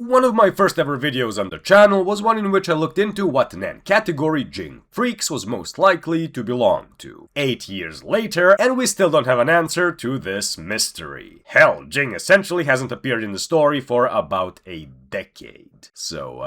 One of my first ever videos on the channel was one in which I looked into what Nen category Ging Freecs was most likely to belong to. 8 years later, and we still don't have an answer to this mystery. Hell, Ging essentially hasn't appeared in the story for about a decade. So,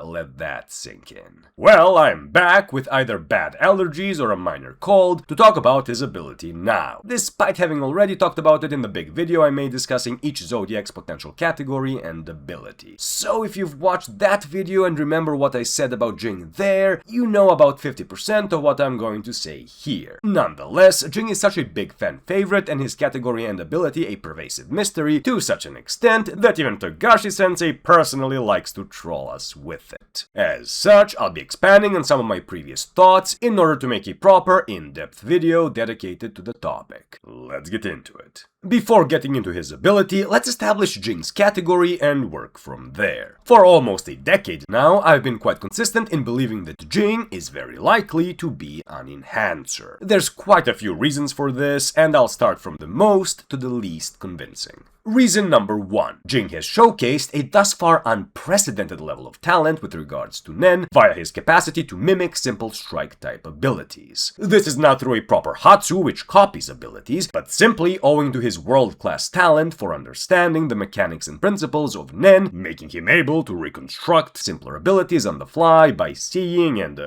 let that sink in. Well, I'm back with either bad allergies or a minor cold to talk about his ability now, despite having already talked about it in the big video I made discussing each zodiac's potential category and ability. So if you've watched that video and remember what I said about Ging there, you know about 50% of what I'm going to say here. Nonetheless, Ging is such a big fan favorite and his category and ability a pervasive mystery to such an extent that even Togashi-sensei personally likes to troll us with it. As such, I'll be expanding on some of my previous thoughts in order to make a proper, in-depth video dedicated to the topic. Let's get into it. Before getting into his ability, let's establish Jing's category and work from there. For almost a decade now, I've been quite consistent in believing that Ging is very likely to be an enhancer. There's quite a few reasons for this, and I'll start from the most to the least convincing. Reason number 1. Ging has showcased a thus far unprecedented level of talent with regards to Nen via his capacity to mimic simple strike-type abilities. This is not through a proper Hatsu which copies abilities, but simply owing to his world-class talent for understanding the mechanics and principles of Nen, making him able to reconstruct simpler abilities on the fly by seeing and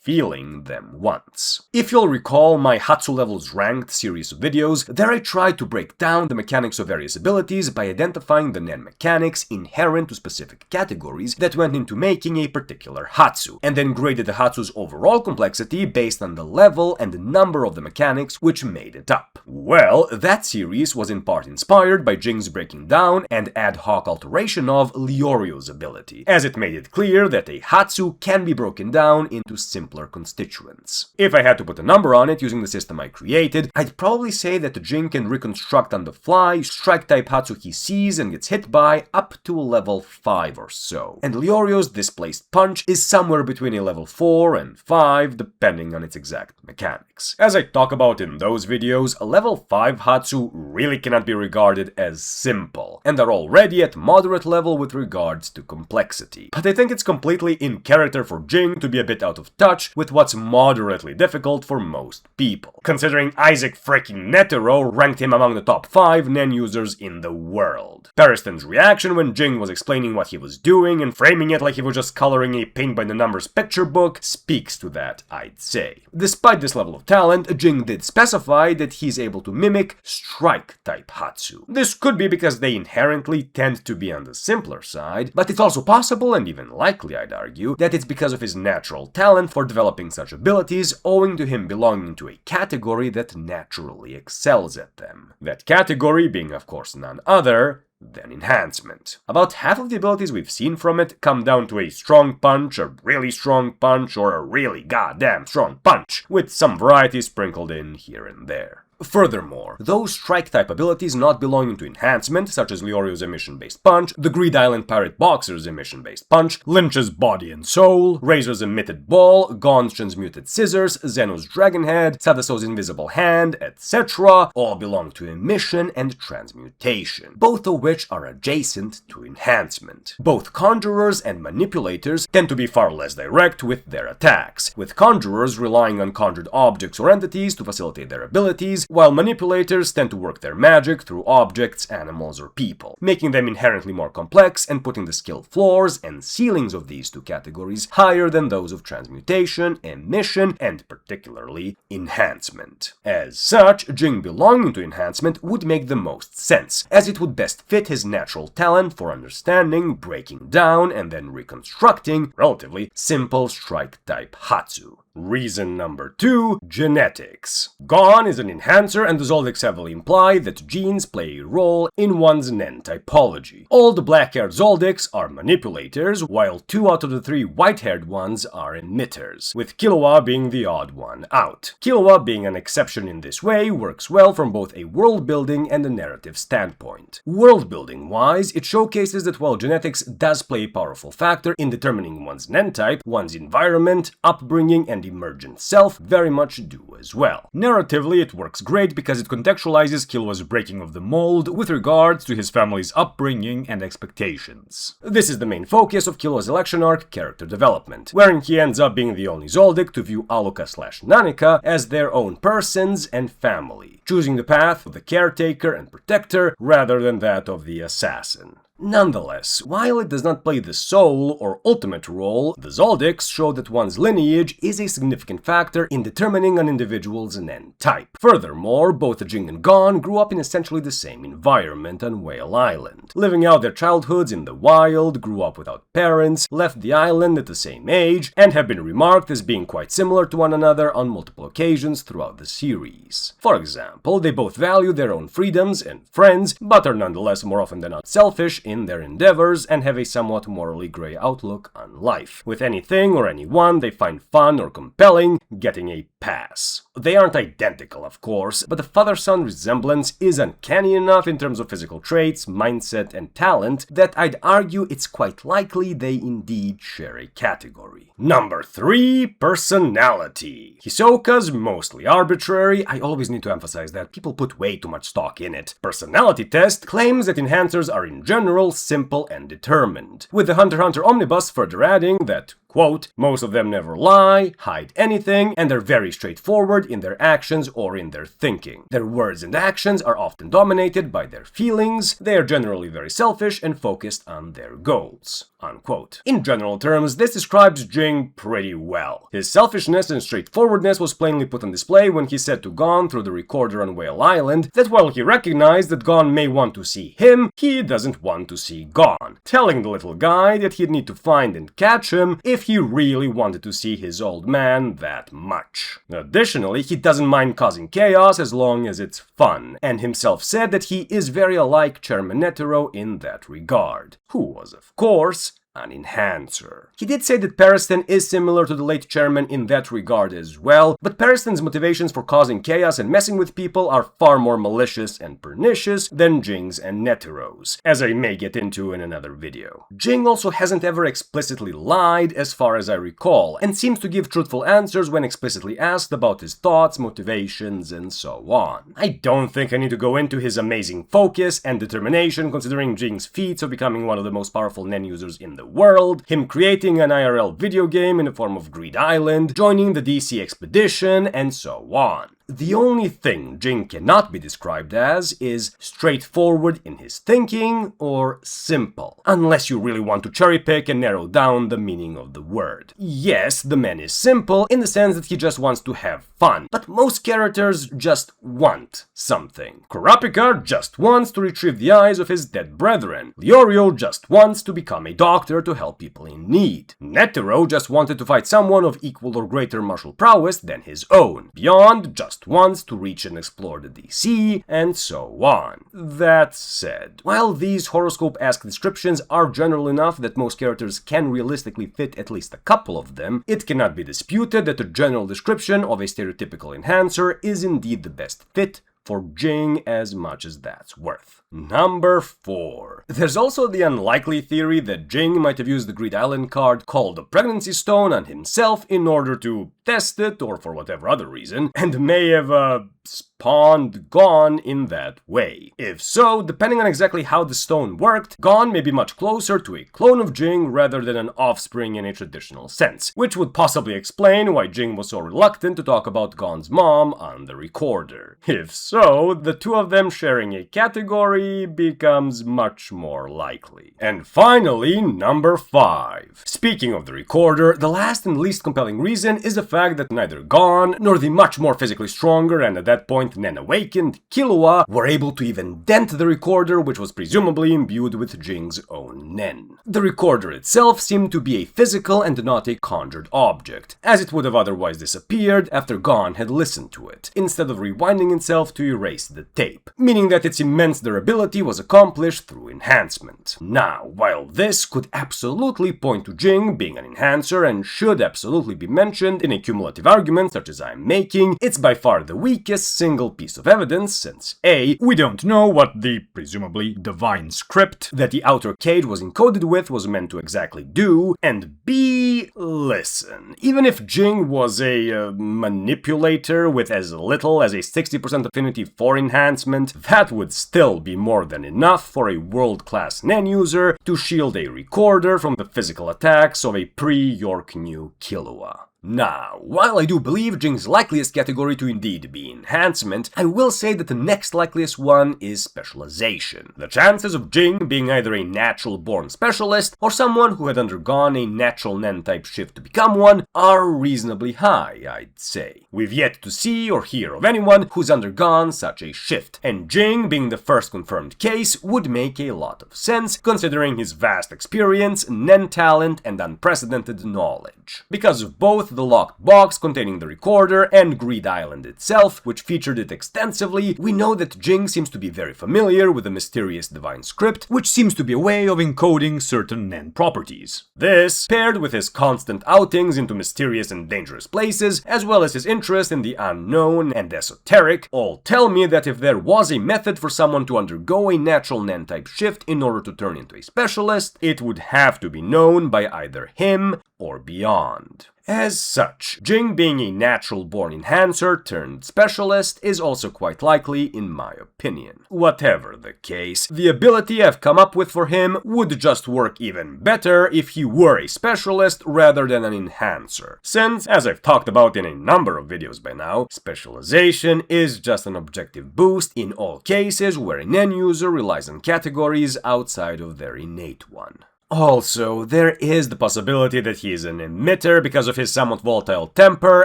feeling them once. If you'll recall my Hatsu levels ranked series of videos, there I tried to break down the mechanics of various abilities by identifying the Nen mechanics inherent to specific categories that went into making a particular Hatsu, and then graded the Hatsu's overall complexity based on the level and the number of the mechanics which made it up. Well, that series was in part inspired by Jing's breaking down and ad hoc alteration of Leorio's ability, as it made it clear that a Hatsu can be broken down into simpler constituents. If I had to put a number on it using the system I created, I'd probably say that Ging can reconstruct on the fly strike-type Hatsu he sees and gets hit by up to a level 5 or so, and Leorio's displaced punch is somewhere between a level 4 and 5 depending on its exact mechanics. As I talk about in those videos, a level 5 Hatsu really cannot be regarded as simple, and are already at moderate level with regards to complexity. But I think it's completely in character for Ging to be a bit out of touch with what's moderately difficult for most people, considering Isaac freaking Netero ranked him among the top 5 Nen users in the world. Periston's reaction when Ging was explaining what he was doing and framing it like he was just coloring a paint-by-the-numbers picture book speaks to that, I'd say. Despite this level of talent, Ging did specify that he's able to mimic strike-type Hatsu. This could be because they inherently tend to be on the simpler side, but it's also possible, and even likely I'd argue, that it's because of his natural talent for developing such abilities, owing to him belonging to a category that naturally excels at them. That category being, of course, none other than Enhancement. About half of the abilities we've seen from it come down to a strong punch, a really strong punch, or a really goddamn strong punch, with some variety sprinkled in here and there. Furthermore, those strike-type abilities not belonging to Enhancement, such as Leorio's emission-based punch, the Greed Island Pirate Boxer's emission-based punch, Lynch's Body and Soul, Razor's Emitted Ball, Gon's Transmuted Scissors, Zeno's Dragon Head, Sadaso's Invisible Hand, etc., all belong to emission and transmutation, both of which are adjacent to Enhancement. Both Conjurers and Manipulators tend to be far less direct with their attacks, with Conjurers relying on conjured objects or entities to facilitate their abilities, while Manipulators tend to work their magic through objects, animals, or people, making them inherently more complex and putting the skill floors and ceilings of these two categories higher than those of Transmutation, Emission, and particularly Enhancement. As such, Ging belonging to Enhancement would make the most sense, as it would best fit his natural talent for understanding, breaking down, and then reconstructing relatively simple strike-type Hatsu. Reason number 2, genetics. Gon is an enhancer, and the Zoldycks heavily imply that genes play a role in one's Nen typology. All the black-haired Zoldycks are manipulators, while 2 out of the 3 white-haired ones are emitters, with Killua being the odd one out. Killua, being an exception in this way, works well from both a world-building and a narrative standpoint. World-building-wise, it showcases that while genetics does play a powerful factor in determining one's Nen type, one's environment, upbringing, and emergent self very much do as well. Narratively, it works great because it contextualizes Killua's breaking of the mold with regards to his family's upbringing and expectations. This is the main focus of Killua's election arc character development, wherein he ends up being the only Zoldyck to view Alluka/Nanika as their own persons and family, choosing the path of the caretaker and protector rather than that of the assassin. Nonetheless, while it does not play the sole or ultimate role, the Zoldicks show that one's lineage is a significant factor in determining an individual's Nen type. Furthermore, both Ging and Gon grew up in essentially the same environment on Whale Island, living out their childhoods in the wild, grew up without parents, left the island at the same age, and have been remarked as being quite similar to one another on multiple occasions throughout the series. For example, they both value their own freedoms and friends, but are nonetheless more often than not selfish in their endeavors and have a somewhat morally grey outlook on life. With anything or anyone they find fun or compelling, getting a pass. They aren't identical, of course, but the father-son resemblance is uncanny enough in terms of physical traits, mindset, and talent that I'd argue it's quite likely they indeed share a category. Number 3. Personality. Hisoka's mostly arbitrary, I always need to emphasize that people put way too much stock in it, personality test claims that enhancers are in general simple and determined, with the Hunter x Hunter Omnibus further adding that, quote, most of them never lie, hide anything, and are very straightforward in their actions or in their thinking. Their words and actions are often dominated by their feelings, they are generally very selfish and focused on their goals, unquote. In general terms, this describes Ging pretty well. His selfishness and straightforwardness was plainly put on display when he said to Gon through the recorder on Whale Island that while he recognized that Gon may want to see him, he doesn't want to see Gon, telling the little guy that he'd need to find and catch him if he really wanted to see his old man that much. Additionally, he doesn't mind causing chaos as long as it's fun, and himself said that he is very alike Chairman Netero in that regard, who was, of course, an enhancer. He did say that Periston is similar to the late chairman in that regard as well, but Periston's motivations for causing chaos and messing with people are far more malicious and pernicious than Jing's and Netero's, as I may get into in another video. Ging also hasn't ever explicitly lied as far as I recall, and seems to give truthful answers when explicitly asked about his thoughts, motivations, and so on. I don't think I need to go into his amazing focus and determination considering Jing's feats of becoming one of the most powerful Nen users in the world, him creating an IRL video game in the form of Greed Island, joining the DC expedition, and so on. The only thing Ging cannot be described as is straightforward in his thinking or simple, unless you really want to cherry pick and narrow down the meaning of the word. Yes, the man is simple in the sense that he just wants to have fun, but most characters just want something. Kurapika just wants to retrieve the eyes of his dead brethren. Leorio just wants to become a doctor to help people in need. Netero just wanted to fight someone of equal or greater martial prowess than his own. Beyond just wants to reach and explore the DC, and so on. That said, while these horoscope-esque descriptions are general enough that most characters can realistically fit at least a couple of them, it cannot be disputed that the general description of a stereotypical enhancer is indeed the best fit for Ging as much as that's worth. Number 4. There's also the unlikely theory that Ging might have used the Greed Island card called the Pregnancy Stone on himself in order to test it or for whatever other reason, and may have spawned Gon in that way. If so, depending on exactly how the stone worked, Gon may be much closer to a clone of Ging rather than an offspring in a traditional sense, which would possibly explain why Ging was so reluctant to talk about Gon's mom on the recorder. If so, the two of them sharing a category becomes much more likely. And finally, number 5. Speaking of the recorder, the last and least compelling reason is the fact that neither Gon nor the much more physically stronger and at that point Nen awakened Killua were able to even dent the recorder, which was presumably imbued with Jing's own Nen. The recorder itself seemed to be a physical and not a conjured object, as it would have otherwise disappeared after Gon had listened to it, instead of rewinding itself to erase the tape, meaning that its immense durability was accomplished through enhancement. Now, while this could absolutely point to Ging being an enhancer and should absolutely be mentioned in a cumulative argument such as I'm making, it's by far the weakest this single piece of evidence, since A, we don't know what the presumably divine script that the outer cage was encoded with was meant to exactly do, and B, listen, even if Ging was a manipulator with as little as a 60% affinity for enhancement, that would still be more than enough for a world-class NAN user to shield a recorder from the physical attacks of a pre-York New Killua. Now, while I do believe Jing's likeliest category to indeed be enhancement, I will say that the next likeliest one is specialization. The chances of Ging being either a natural-born specialist or someone who had undergone a natural NAN-type shift to become one are reasonably high, I'd say. We've yet to see or hear of anyone who's undergone such a shift, and Ging being the first confirmed case would make a lot of sense considering his vast experience, NAN talent, and unprecedented knowledge. Because of both the locked box containing the recorder and Greed Island itself, which featured it extensively, we know that Ging seems to be very familiar with the mysterious divine script, which seems to be a way of encoding certain NAN properties. This, paired with his constant outings into mysterious and dangerous places, as well as his interest in the unknown and esoteric, all tell me that if there was a method for someone to undergo a natural NAN-type shift in order to turn into a specialist, it would have to be known by either him or beyond. As such, Ging being a natural-born enhancer turned specialist is also quite likely in my opinion. Whatever the case, the ability I've come up with for him would just work even better if he were a specialist rather than an enhancer, since, as I've talked about in a number of videos by now, specialization is just an objective boost in all cases where an end user relies on categories outside of their innate one. Also, there is the possibility that he is an emitter because of his somewhat volatile temper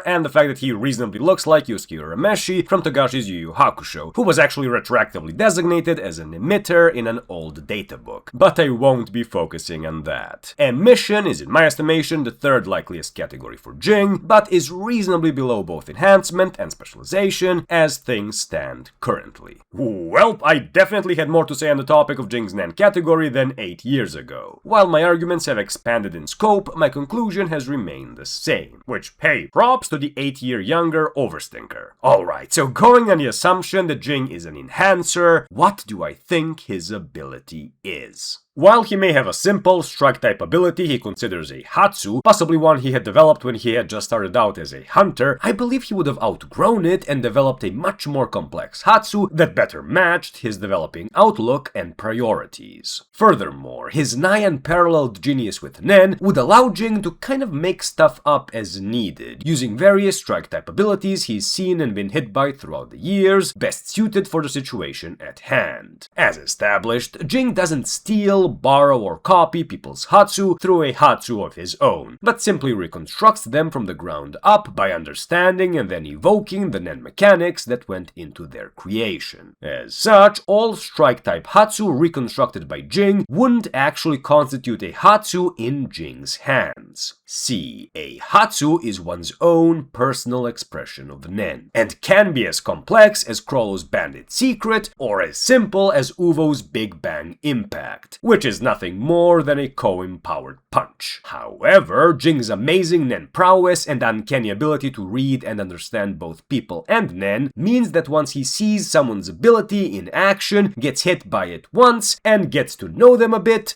and the fact that he reasonably looks like Yusuke Urameshi from Togashi's Yu Yu Hakusho, who was actually retroactively designated as an emitter in an old databook. But I won't be focusing on that. Emission is, in my estimation, the third likeliest category for Ging, but is reasonably below both enhancement and specialization as things stand currently. Well, I definitely had more to say on the topic of Jing's NAN category than 8 years ago. While my arguments have expanded in scope, my conclusion has remained the same. Which, hey, props to the 8-year younger overstinker. Alright, so going on the assumption that Ging is an enhancer, what do I think his ability is? While he may have a simple strike-type ability he considers a Hatsu, possibly one he had developed when he had just started out as a hunter, I believe he would have outgrown it and developed a much more complex Hatsu that better matched his developing outlook and priorities. Furthermore, his nigh unparalleled genius with NAN would allow Ging to kind of make stuff up as needed, using various strike-type abilities he's seen and been hit by throughout the years, best suited for the situation at hand. As established, Ging doesn't steal, borrow, or copy people's Hatsu through a Hatsu of his own, but simply reconstructs them from the ground up by understanding and then evoking the NAN mechanics that went into their creation. As such, all strike-type Hatsu reconstructed by Ging wouldn't actually constitute a Hatsu in Jing's hands. See, a Hatsu is one's own personal expression of NAN, and can be as complex as Chrollo's Bandit Secret, or as simple as Uvo's Big Bang Impact, which is nothing more than a co-empowered punch. However, Jing's amazing NAN prowess and uncanny ability to read and understand both people and NAN means that once he sees someone's ability in action, gets hit by it once, and gets to know them a bit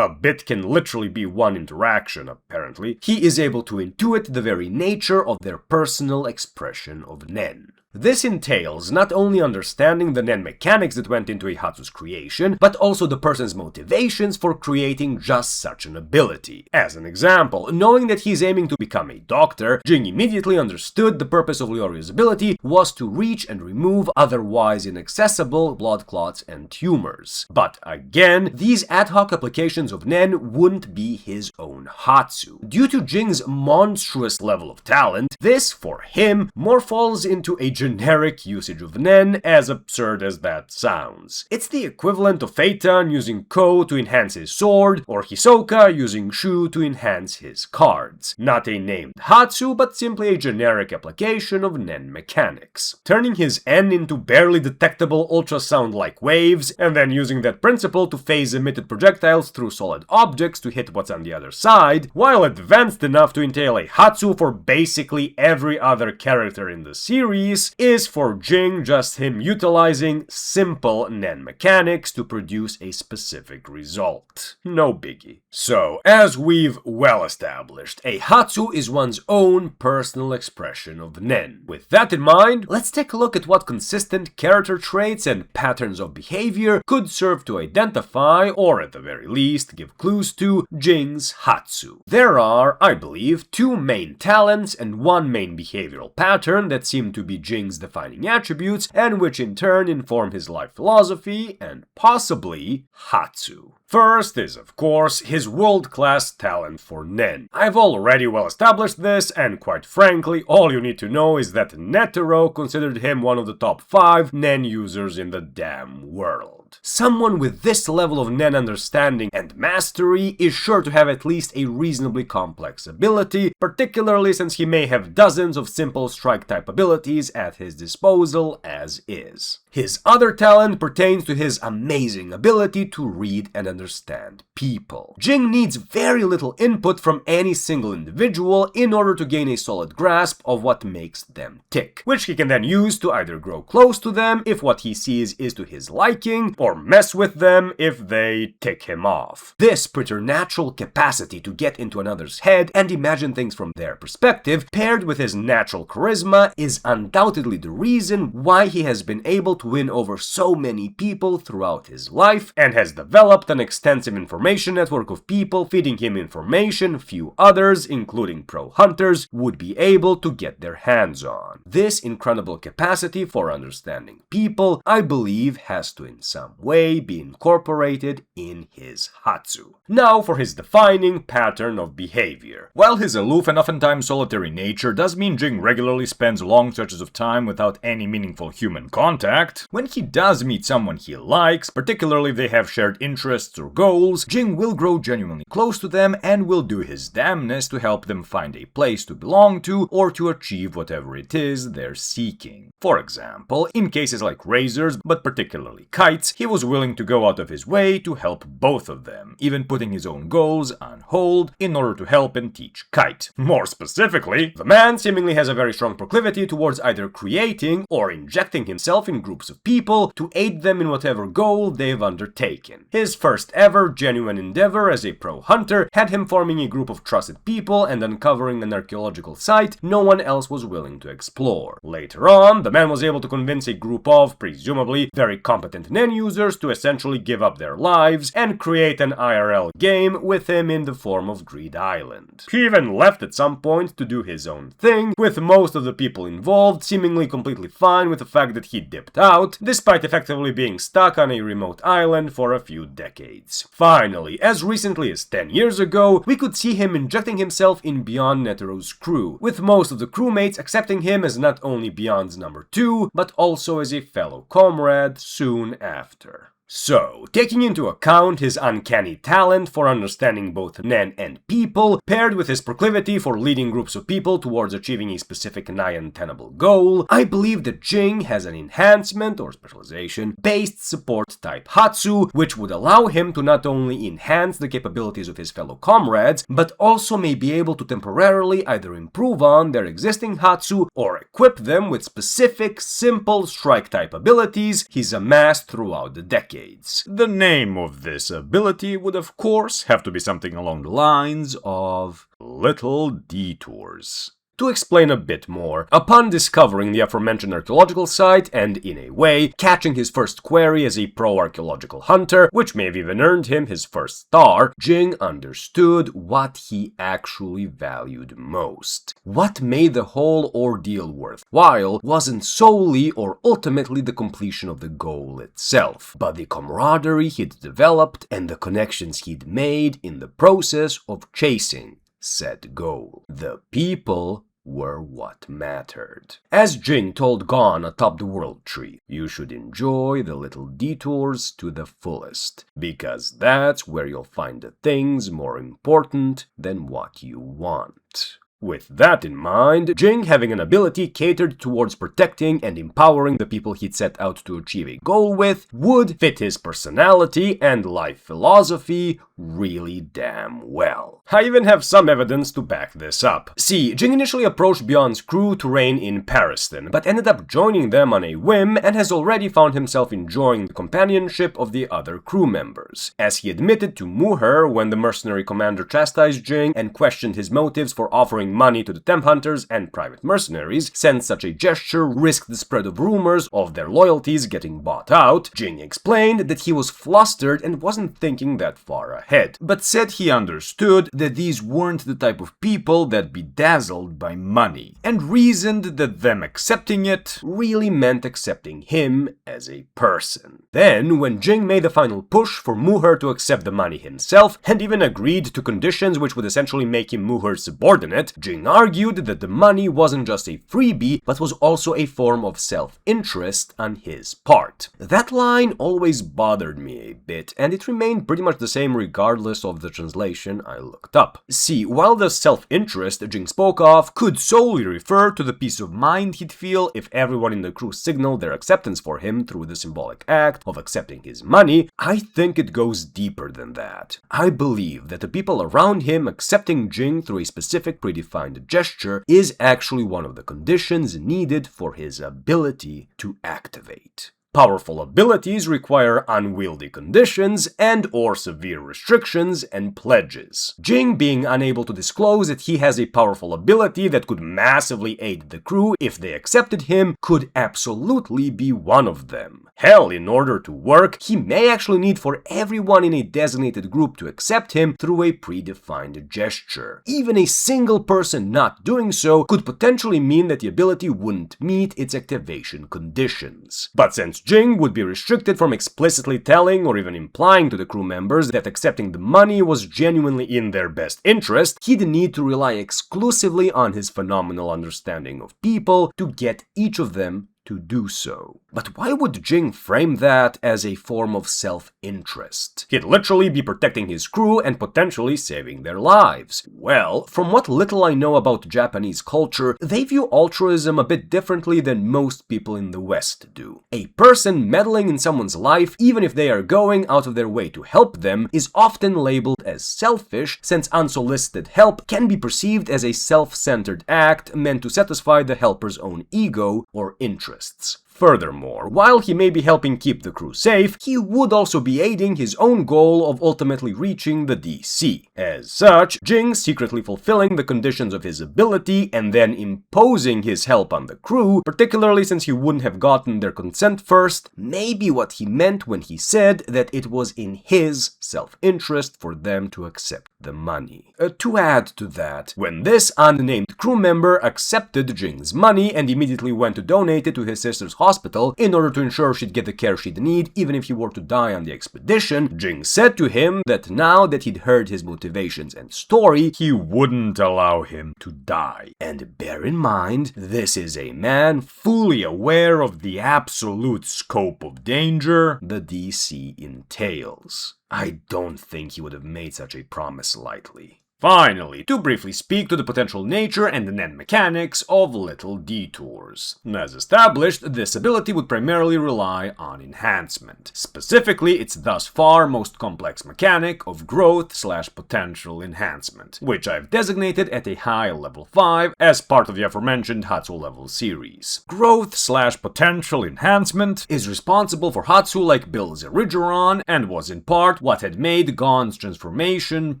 can literally be one interaction apparently, he is able to intuit the very nature of their personal expression of NAN. This entails not only understanding the NAN mechanics that went into a Hatsu's creation, but also the person's motivations for creating just such an ability. As an example, knowing that he's aiming to become a doctor, Ging immediately understood the purpose of Leorio's ability was to reach and remove otherwise inaccessible blood clots and tumors. But again, these ad hoc applications of NAN wouldn't be his own Hatsu. Due to Jing's monstrous level of talent, this, for him, more falls into a generic usage of NAN, as absurd as that sounds. It's the equivalent of Phaeton using Ko to enhance his sword, or Hisoka using Shu to enhance his cards. Not a named Hatsu, but simply a generic application of NAN mechanics. Turning his N into barely detectable ultrasound-like waves, and then using that principle to phase emitted projectiles through solid objects to hit what's on the other side, while advanced enough to entail a Hatsu for basically every other character in the series, this is for Ging just him utilizing simple Nen mechanics to produce a specific result. No biggie. So, as we've well established, a Hatsu is one's own personal expression of Nen. With that in mind, let's take a look at what consistent character traits and patterns of behavior could serve to identify, or at the very least, give clues to Jing's Hatsu. There are, I believe, two main talents and one main behavioral pattern that seem to be Jing's defining attributes and which in turn inform his life philosophy and possibly Hatsu. First is, of course, his world-class talent for Nen. I've already well established this, and quite frankly, all you need to know is that Netero considered him one of the top 5 Nen users in the damn world. Someone with this level of Nen understanding and mastery is sure to have at least a reasonably complex ability, particularly since he may have dozens of simple strike-type abilities at his disposal as is. His other talent pertains to his amazing ability to read and understand people. Ging needs very little input from any single individual in order to gain a solid grasp of what makes them tick, which he can then use to either grow close to them if what he sees is to his liking, or mess with them if they tick him off. This preternatural capacity to get into another's head and imagine things from their perspective, paired with his natural charisma, is undoubtedly the reason why he has been able to win over so many people throughout his life, and has developed an extensive information network of people feeding him information few others, including pro hunters, would be able to get their hands on. This incredible capacity for understanding people, I believe, has to in some way be incorporated in his Hatsu. Now for his defining pattern of behavior. While his aloof and oftentimes solitary nature does mean Ging regularly spends long stretches of time without any meaningful human contact, when he does meet someone he likes, particularly if they have shared interests or goals, Ging will grow genuinely close to them and will do his damnedest to help them find a place to belong to or to achieve whatever it is they're seeking. For example, in cases like razors, but particularly kites, he was willing to go out of his way to help both of them, even putting his own goals on hold in order to help and teach Kite. More specifically, the man seemingly has a very strong proclivity towards either creating or injecting himself in groups of people to aid them in whatever goal they've undertaken. His first ever genuine endeavor as a pro hunter had him forming a group of trusted people and uncovering an archaeological site no one else was willing to explore. Later on, the man was able to convince a group of, presumably, very competent Nen users to essentially give up their lives and create an IRL game with him in the form of Greed Island. He even left at some point to do his own thing, with most of the people involved seemingly completely fine with the fact that he dipped out, despite effectively being stuck on a remote island for a few decades. Finally, as recently as 10 years ago, we could see him injecting himself in Beyond Netero's crew, with most of the crewmates accepting him as not only Beyond's number 2, but also as a fellow comrade soon after. So, taking into account his uncanny talent for understanding both Nen and people, paired with his proclivity for leading groups of people towards achieving a specific nigh untenable goal, I believe that Ging has an enhancement or specialization based support type Hatsu, which would allow him to not only enhance the capabilities of his fellow comrades, but also may be able to temporarily either improve on their existing Hatsu or equip them with specific, simple strike type abilities he's amassed throughout the decade. The name of this ability would of course have to be something along the lines of Little Detours. To explain a bit more, upon discovering the aforementioned archaeological site and, in a way, catching his first quarry as a pro-archaeological hunter, which may have even earned him his first star, Ging understood what he actually valued most. What made the whole ordeal worthwhile wasn't solely or ultimately the completion of the goal itself, but the camaraderie he'd developed and the connections he'd made in the process of chasing said goal. The people were what mattered. As Ging told Gon atop the world tree, you should enjoy the little detours to the fullest, because that's where you'll find the things more important than what you want. With that in mind, Ging having an ability catered towards protecting and empowering the people he'd set out to achieve a goal with would fit his personality and life philosophy really damn well. I even have some evidence to back this up. See, Ging initially approached Beyond's crew to reign in Pariston, but ended up joining them on a whim and has already found himself enjoying the companionship of the other crew members, as he admitted to Muher when the mercenary commander chastised Ging and questioned his motives for offering money to the temp hunters and private mercenaries, since such a gesture risked the spread of rumors of their loyalties getting bought out. Ging explained that he was flustered and wasn't thinking that far ahead, but said he understood that these weren't the type of people that'd be dazzled by money, and reasoned that them accepting it really meant accepting him as a person. Then, when Ging made the final push for Muher to accept the money himself, and even agreed to conditions which would essentially make him Muher's subordinate, Ging argued that the money wasn't just a freebie, but was also a form of self-interest on his part. That line always bothered me a bit, and it remained pretty much the same regardless of the translation I looked up. See, while the self-interest Ging spoke of could solely refer to the peace of mind he'd feel if everyone in the crew signaled their acceptance for him through the symbolic act of accepting his money, I think it goes deeper than that. I believe that the people around him accepting Ging through a specific predefined gesture is actually one of the conditions needed for his ability to activate. Powerful abilities require unwieldy conditions and/or severe restrictions and pledges. Ging being unable to disclose that he has a powerful ability that could massively aid the crew if they accepted him could absolutely be one of them. Hell, in order to work, he may actually need for everyone in a designated group to accept him through a predefined gesture. Even a single person not doing so could potentially mean that the ability wouldn't meet its activation conditions. But since Ging would be restricted from explicitly telling or even implying to the crew members that accepting the money was genuinely in their best interest, he'd need to rely exclusively on his phenomenal understanding of people to get each of them to do so. But why would Ging frame that as a form of self-interest? He'd literally be protecting his crew and potentially saving their lives. Well, from what little I know about Japanese culture, they view altruism a bit differently than most people in the West do. A person meddling in someone's life, even if they are going out of their way to help them, is often labeled as selfish, since unsolicited help can be perceived as a self-centered act meant to satisfy the helper's own ego or interests. Furthermore, while he may be helping keep the crew safe, he would also be aiding his own goal of ultimately reaching the DC. As such, Ging secretly fulfilling the conditions of his ability and then imposing his help on the crew, particularly since he wouldn't have gotten their consent first, may be what he meant when he said that it was in his self-interest for them to accept the money. To add to that, when this unnamed crew member accepted Jing's money and immediately went to donate it to his sister's hospital in order to ensure she'd get the care she'd need even if he were to die on the expedition, Ging said to him that now that he'd heard his motivations and story, he wouldn't allow him to die. And bear in mind, this is a man fully aware of the absolute scope of danger the DC entails. I don't think he would have made such a promise lightly. Finally, to briefly speak to the potential nature and the end mechanics of Little Detours. As established, this ability would primarily rely on enhancement. Specifically, its thus far most complex mechanic of growth/potential enhancement, which I've designated at a high level 5 as part of the aforementioned Hatsu level series. Growth/potential enhancement is responsible for Hatsu-like builds Erigeron and was in part what had made Gon's transformation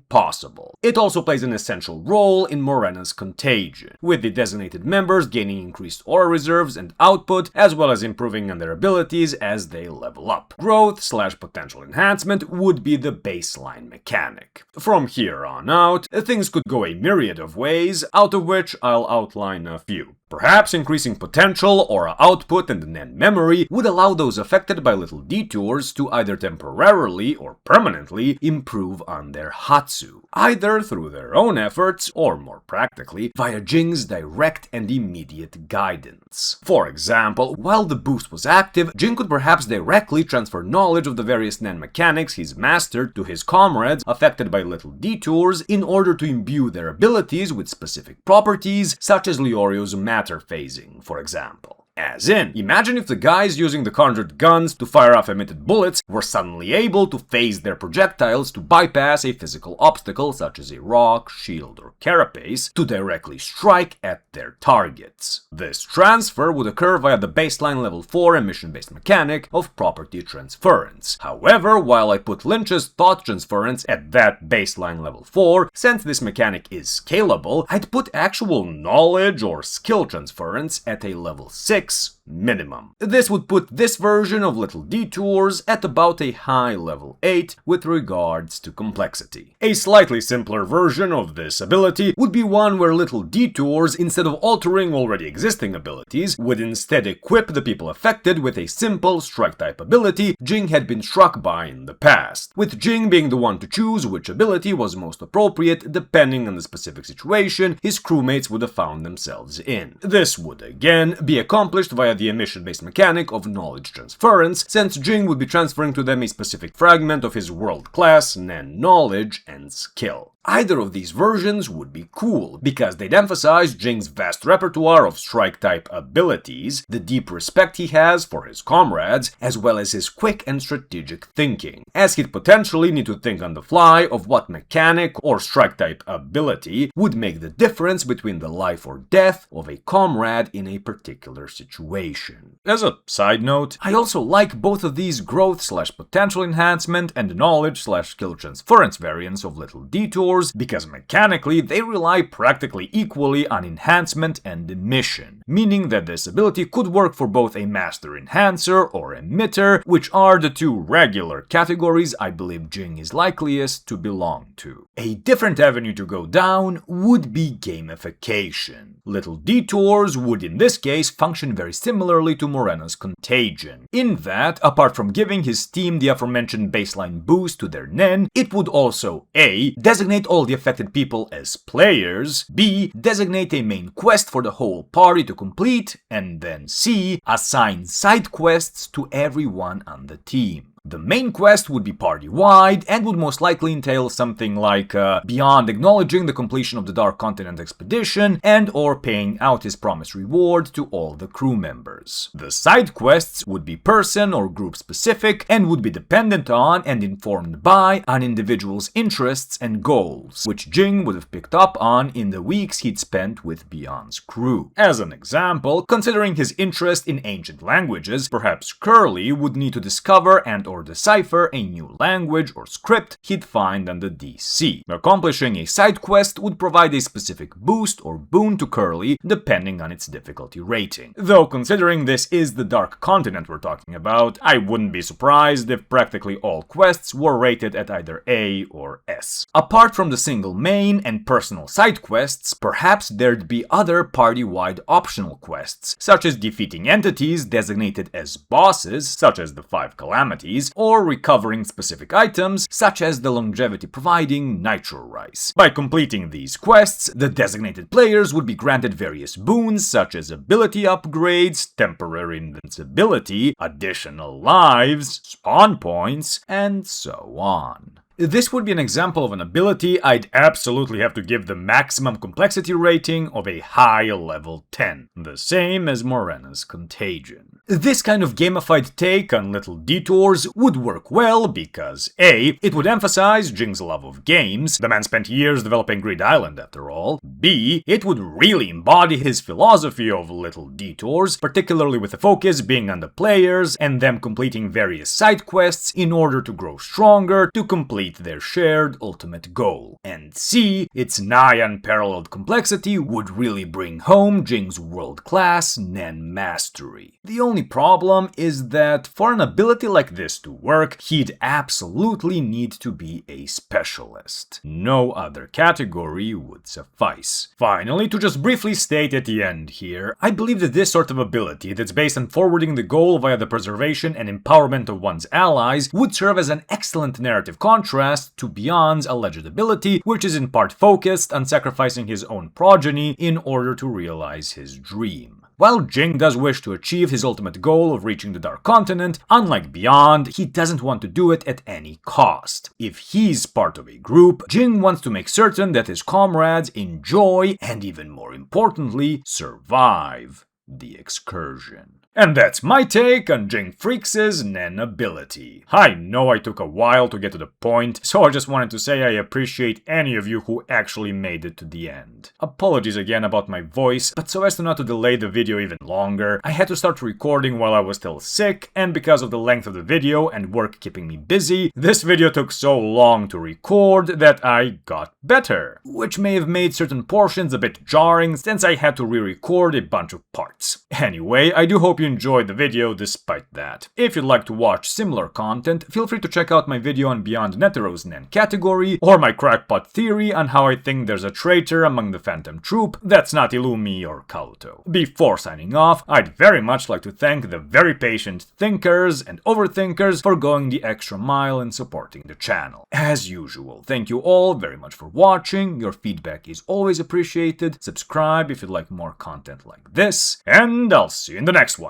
possible. It also plays an essential role in Morena's contagion, with the designated members gaining increased aura reserves and output, as well as improving on their abilities as they level up. Growth/potential enhancement would be the baseline mechanic. From here on out, things could go a myriad of ways, out of which I'll outline a few. Perhaps increasing potential or output in the NAND memory would allow those affected by Little Detours to either temporarily or permanently improve on their Hatsu, either through their own efforts or, more practically, via Ging's direct and immediate guidance. For example, while the boost was active, Ging could perhaps directly transfer knowledge of the various NAND mechanics he's mastered to his comrades affected by Little Detours in order to imbue their abilities with specific properties, such as Leorio's matter phasing, for example. As in, imagine if the guys using the conjured guns to fire off emitted bullets were suddenly able to phase their projectiles to bypass a physical obstacle such as a rock, shield, or carapace to directly strike at their targets. This transfer would occur via the baseline level 4 emission-based mechanic of property transference. However, while I put Lynch's thought transference at that baseline level 4, since this mechanic is scalable, I'd put actual knowledge or skill transference at a level 6 minimum. This would put this version of Little Detours at about a high level 8 with regards to complexity. A slightly simpler version of this ability would be one where Little Detours, instead of altering already existing abilities, would instead equip the people affected with a simple strike-type ability Ging had been struck by in the past, with Ging being the one to choose which ability was most appropriate depending on the specific situation his crewmates would have found themselves in. This would again be accomplished via the emission-based mechanic of knowledge transference, since Ging would be transferring to them a specific fragment of his world-class NAND knowledge and skill. Either of these versions would be cool, because they'd emphasize Jing's vast repertoire of strike-type abilities, the deep respect he has for his comrades, as well as his quick and strategic thinking, as he'd potentially need to think on the fly of what mechanic or strike-type ability would make the difference between the life or death of a comrade in a particular situation. As a side note, I also like both of these growth/potential enhancement and knowledge/skill transference variants of Little Detours, because mechanically they rely practically equally on enhancement and emission, meaning that this ability could work for both a master enhancer or emitter, which are the two regular categories I believe Ging is likeliest to belong to. A different avenue to go down would be gamification. Little Detours would in this case function very similarly to Morena's Contagion, in that, apart from giving his team the aforementioned baseline boost to their NEN, it would also A. designate all the affected people as players, B. designate a main quest for the whole party to complete, and then C. assign side quests to everyone on the team. The main quest would be party-wide and would most likely entail something like beyond acknowledging the completion of the Dark Continent expedition and or paying out his promised reward to all the crew members. The side quests would be person or group specific and would be dependent on and informed by an individual's interests and goals, which Ging would have picked up on in the weeks he'd spent with Beyond's crew. As an example, considering his interest in ancient languages, perhaps Curly would need to discover and or decipher a new language or script he'd find on the DC. Accomplishing a side quest would provide a specific boost or boon to Curly depending on its difficulty rating. Though considering this is the Dark Continent we're talking about, I wouldn't be surprised if practically all quests were rated at either A or S. Apart from the single main and personal side quests, perhaps there'd be other party-wide optional quests, such as defeating entities designated as bosses, such as the 5 Calamities, or recovering specific items, such as the longevity-providing Nitro Rice. By completing these quests, the designated players would be granted various boons such as ability upgrades, temporary invincibility, additional lives, spawn points, and so on. This would be an example of an ability I'd absolutely have to give the maximum complexity rating of a high level 10, the same as Morena's Contagion. This kind of gamified take on Little Detours would work well because A. it would emphasize Jing's love of games, the man spent years developing Grid Island after all. B. it would really embody his philosophy of Little Detours, particularly with the focus being on the players and them completing various side quests in order to grow stronger to complete complete their shared ultimate goal. And C, its nigh unparalleled complexity would really bring home Jing's world-class Nen mastery. The only problem is that for an ability like this to work, he'd absolutely need to be a specialist. No other category would suffice. Finally, to just briefly state at the end here, I believe that this sort of ability that's based on forwarding the goal via the preservation and empowerment of one's allies would serve as an excellent narrative contrast to Beyond's alleged ability, which is in part focused on sacrificing his own progeny in order to realize his dream. While Ging does wish to achieve his ultimate goal of reaching the Dark Continent, unlike Beyond, he doesn't want to do it at any cost. If he's part of a group, Ging wants to make certain that his comrades enjoy, and even more importantly, survive the excursion. And that's my take on Ging Freecs' Nen ability. I know I took a while to get to the point, so I just wanted to say I appreciate any of you who actually made it to the end. Apologies again about my voice, but so as to not to delay the video even longer, I had to start recording while I was still sick, and because of the length of the video and work keeping me busy, this video took so long to record that I got better, which may have made certain portions a bit jarring since I had to re-record a bunch of parts. Anyway, I do hope you enjoyed the video despite that. If you'd like to watch similar content, feel free to check out my video on Beyond Netero's Nen category, or my crackpot theory on how I think there's a traitor among the Phantom Troop that's not Illumi or Kabuto. Before signing off, I'd very much like to thank the very patient thinkers and overthinkers for going the extra mile in supporting the channel. As usual, thank you all very much for watching, your feedback is always appreciated, subscribe if you'd like more content like this, and I'll see you in the next one.